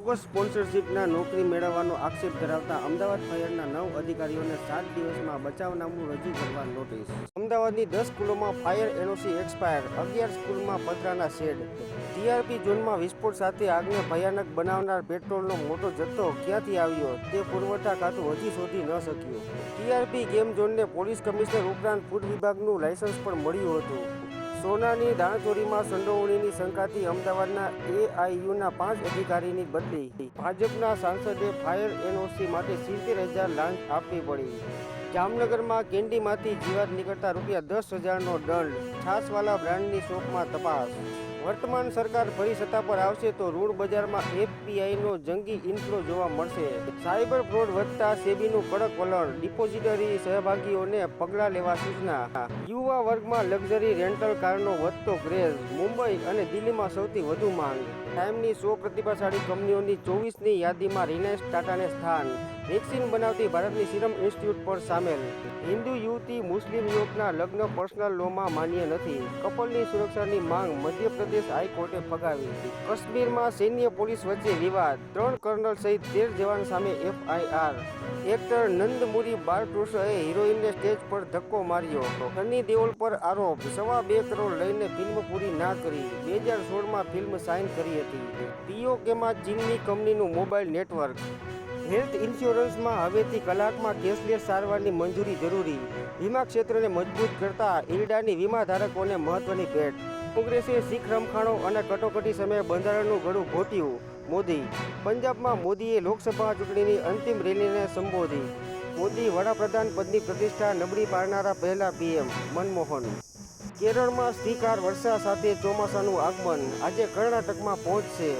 Bogus સ્પોન્સરશિપના નોકરી મેળવવાનો આક્ષેપ ધરાવતા અમદાવાદ ફાયરના 9 અધિકારીઓને 7 દિવસમાં બચાવનામું રજૂ કરવા નોટિસ. અમદાવાદની 10 સ્કૂલોમાં ફાયર એનઓસી એક્સપાયર, 11 સ્કૂલમાં પતરાના શેડ. ટીઆરપી ઝોનમાં વિસ્ફોટ સાથે આગને ભયાનક બનાવનાર પેટ્રોલનો મોટો જથ્થો ક્યાંથી આવ્યો તે પુરવઠા ખાતું હજી શોધી ન શક્યું. ટીઆરપી ગેમ ઝોનને પોલીસ કમિશનર ઉપરાંત ફૂડ વિભાગનું લાયસન્સ પણ મળ્યું હતું. સોનાની દાણચોરીમાં સંડોવણીની શંકાથી અમદાવાદના એઆઈયુના 5 અધિકારીની બદલી. ભાજપના સાંસદે ફાયર એનઓસી માટે 70,000 લાંચ આપવી પડી. જામનગરમાં કેન્ડીમાંથી જીવાત નીકળતા ₹10,000નો દંડ. છાસવાલા બ્રાન્ડની શોપમાં તપાસ. વર્તમાન સરકાર ફરી સત્તા પર આવશે તો ઋણ બજારમાં એફપીઆઈનો જંગી ઇનફ્લો જોવા મળશે. સાયબર ફ્રોડ વધતા સેબીનું કડક વલણ. ડિપોઝિટરી સહભાગીઓને પગલાં લેવા સૂચના. યુવા વર્ગમાં લક્ઝરી રેન્ટલ કારનો વધતો ક્રેઝ. મુંબઈ અને દિલ્હીમાં સૌથી વધુ માંગ. ટાઈમની 100 પ્રતિભાશાળી કંપનીઓની 24ની યાદીમાં રિલાયન્સ ટાટાને સ્થાન. વેક્સિન બનાવતી ભારતની સિરમ ઇન્સ્ટિટ્યૂટ પર સામેલ. હિન્દુ યુવતી મુસ્લિમ યુવકના લગ્ન પર્સનલ લોમાં માન્ય નથી. કપલની સુરક્ષાની માંગ મધ્યપ્રદેશ હાઈકોર્ટે ફગાવી. કાશ્મીરમાં સૈન્ય પોલીસ વચ્ચે વિવાદ. 3 કર્નલ સહિત 13 જવાન સામે એફઆઈઆર. એક્ટર નંદમુરી બાલકૃષ્ણએ હિરોઈનને સ્ટેજ પર ધક્કો માર્યો. સની દેઓલ પર આરોપ. 2.25 કરોડ લઈને ફિલ્મ પૂરી ના કરી. 2016માં ફિલ્મ સાઇન કરી હતી. પીઓકેમાં ચીનની કંપનીનું મોબાઈલ નેટવર્ક. હેલ્થ ઇન્સ્યોરન્સમાં હવેથી કલાકમાં કેશલેસ સારવારની મંજૂરી જરૂરી. વીમા ક્ષેત્રને મજબૂત કરતા ઈરડાની વીમા ધારકોને મહત્વની ભેટ. કોંગ્રેસે શીખ રમખાણો અને કટોકટી સમયે બંધારણનું ગળું ઘોટ્યું. મોદી. પંજાબમાં મોદીએ લોકસભા ચૂંટણીની અંતિમ રેલીને સંબોધી. મોદી વડાપ્રધાન પદની પ્રતિષ્ઠા નબળી પાડનારા પહેલા પીએમ મનમોહન. કેરળમાં શ્રીકાર વર્ષા સાથે ચોમાસાનું આગમન. આજે કર્ણાટકમાં પહોંચશે.